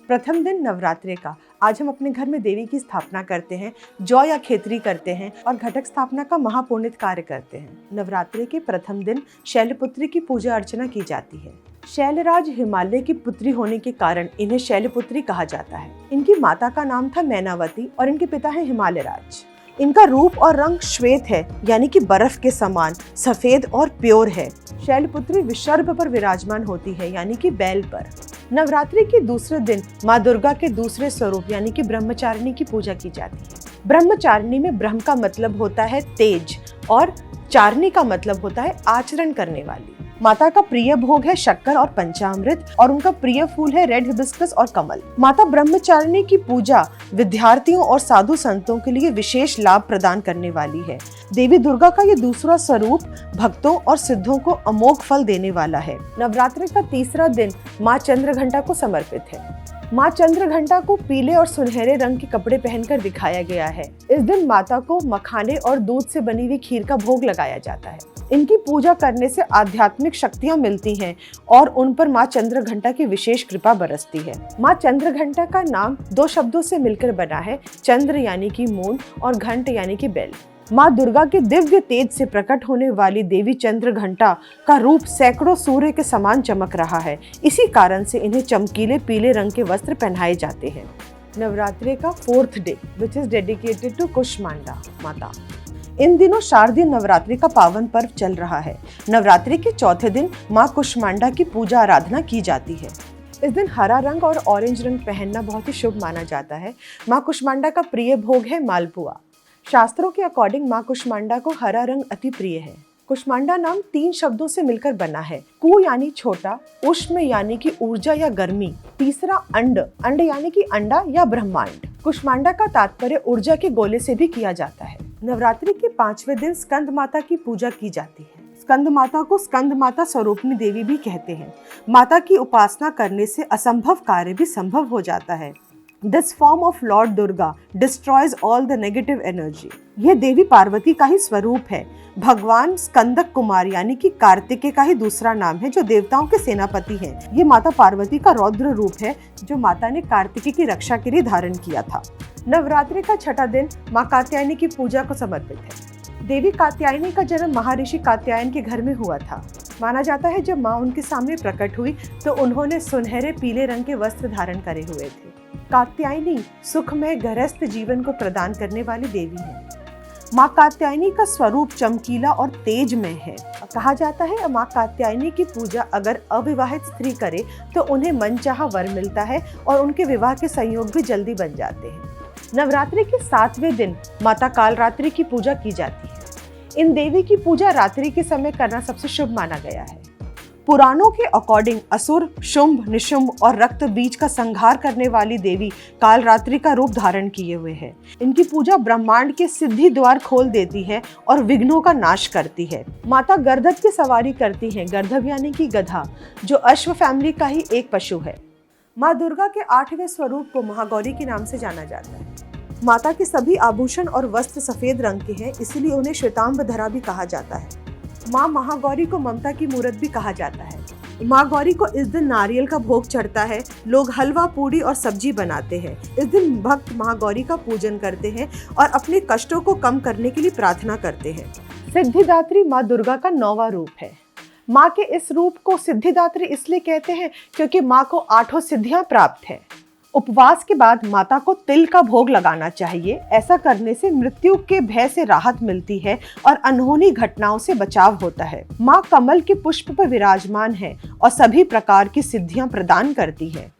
प्रथम दिन नवरात्रि का। आज हम अपने घर में देवी की स्थापना करते हैं, जौ या खेतरी करते हैं और घटक स्थापना का महापुण्यित कार्य करते हैं। नवरात्रि के प्रथम दिन शैलपुत्री की पूजा अर्चना की जाती है। शैलराज हिमालय की पुत्री होने के कारण इन्हें शैलपुत्री कहा जाता है। इनकी माता का नाम था मैनावती और इनके पिता है हिमालयराज। इनका रूप और रंग श्वेत है, यानी कि बर्फ के समान सफेद और प्योर है। शैलपुत्री विशर्भ पर विराजमान होती है, यानी कि बैल पर। नवरात्रि के दूसरे दिन माँ दुर्गा के दूसरे स्वरूप यानी कि ब्रह्मचारिणी की पूजा की जाती है। ब्रह्मचारिणी में ब्रह्म का मतलब होता है तेज और चारिणी का मतलब होता है आचरण करने वाली। माता का प्रिय भोग है शक्कर और पंचामृत और उनका प्रिय फूल है रेड हिबिस्कस और कमल। माता ब्रह्मचारिणी की पूजा विद्यार्थियों और साधु संतों के लिए विशेष लाभ प्रदान करने वाली है। देवी दुर्गा का ये दूसरा स्वरूप भक्तों और सिद्धों को अमोघ फल देने वाला है। नवरात्रि का तीसरा दिन माँ चंद्रघंटा को समर्पित है। माँ चंद्रघंटा को पीले और सुनहरे रंग के कपड़े पहनकर दिखाया गया है। इस दिन माता को मखाने और दूध से बनी हुई खीर का भोग लगाया जाता है। इनकी पूजा करने से आध्यात्मिक शक्तियाँ मिलती हैं और उन पर माँ चंद्रघंटा की विशेष कृपा बरसती है। माँ चंद्रघंटा का नाम दो शब्दों से मिलकर बना है, चंद्र यानी कि मून और घंट यानी कि बेल। माँ दुर्गा के दिव्य तेज से प्रकट होने वाली देवी चंद्रघंटा का रूप सैकड़ों सूर्य के समान चमक रहा है। इसी कारण से इन्हें चमकीले पीले रंग के वस्त्र पहनाए जाते हैं। नवरात्रि का fourth day which is dedicated to Kushmanda माता। इन दिनों शारदीय नवरात्रि का पावन पर्व चल रहा है। नवरात्रि के चौथे दिन माँ कुष्मांडा की पूजा आराधना की जाती है। इस दिन हरा रंग और ऑरेंज रंग पहनना बहुत ही शुभ माना जाता है। माँ कुष्मांडा का प्रिय भोग है मालपुआ। शास्त्रों के अकॉर्डिंग माँ कुष्मांडा को हरा रंग अति प्रिय है। कुष्मांडा नाम 3 शब्दों से मिलकर बना है। कु यानी छोटा, उष्म यानी कि ऊर्जा या गर्मी, तीसरा अंड, अंड यानी कि अंडा या ब्रह्मांड। कुष्मांडा का तात्पर्य ऊर्जा के गोले से भी किया जाता है। नवरात्रि के 5वें दिन स्कंद माता की पूजा की जाती है। स्कंद माता को स्कंद माता स्वरूपनी देवी भी कहते हैं। माता की उपासना करने से असंभव कार्य भी संभव हो जाता है। This form of Lord Durga destroys all the negative energy. यह देवी पार्वती का ही स्वरूप है। भगवान स्कंदक कुमार यानी कि कार्तिकेय का ही दूसरा नाम है, जो देवताओं के सेनापति हैं। ये माता पार्वती का रौद्र रूप है, जो माता ने कार्तिकेय की रक्षा के लिए धारण किया था। नवरात्रि का छठा दिन माँ कात्यायनी की पूजा को समर्पित है। देवी कात्यायनी का जन्म महर्षि कात्यायन के घर में हुआ था। माना जाता है जब माँ उनके सामने प्रकट हुई तो उन्होंने सुनहरे पीले रंग के वस्त्र धारण करे हुए थे। कात्यायनी सुखमय गृहस्थ जीवन को प्रदान करने वाली देवी है। माँ कात्यायनी का स्वरूप चमकीला और तेजमय है। कहा जाता है माँ कात्यायनी की पूजा अगर अविवाहित स्त्री करे तो उन्हें मनचाहा वर मिलता है और उनके विवाह के संयोग भी जल्दी बन जाते हैं। नवरात्रि के 7वें दिन माता कालरात्रि की पूजा की जाती है। इन देवी की पूजा रात्रि के समय करना सबसे शुभ माना गया है। पुराणों के अकॉर्डिंग असुर, शुंभ, निशुंभ और रक्त बीज का संहार करने वाली देवी कालरात्रि का रूप धारण किए हुए है। इनकी पूजा ब्रह्मांड के सिद्धि द्वार खोल देती है और विघ्नों का नाश करती है। माता गर्दभ की सवारी करती हैं। गर्दभ यानी कि गधा, जो अश्व फैमिली का ही एक पशु है। माँ दुर्गा के 8वें स्वरूप को महागौरी के नाम से जाना जाता है। माता के सभी आभूषण और वस्त्र सफेद रंग के हैं, इसलिए उन्हें श्वेतांबरधरा भी कहा जाता है। माँ महागौरी को ममता की मूरत भी कहा जाता है। माँ गौरी को इस दिन नारियल का भोग चढ़ता है। लोग हलवा, पूड़ी और सब्जी बनाते हैं। इस दिन भक्त महागौरी का पूजन करते हैं और अपने कष्टों को कम करने के लिए प्रार्थना करते हैं। सिद्धिदात्री माँ दुर्गा का 9वां रूप है। माँ के इस रूप को सिद्धिदात्री इसलिए कहते हैं क्योंकि माँ को 8 सिद्धियां प्राप्त है। उपवास के बाद माता को तिल का भोग लगाना चाहिए। ऐसा करने से मृत्यु के भय से राहत मिलती है और अनहोनी घटनाओं से बचाव होता है। माँ कमल के पुष्प पर विराजमान है और सभी प्रकार की सिद्धियां प्रदान करती है।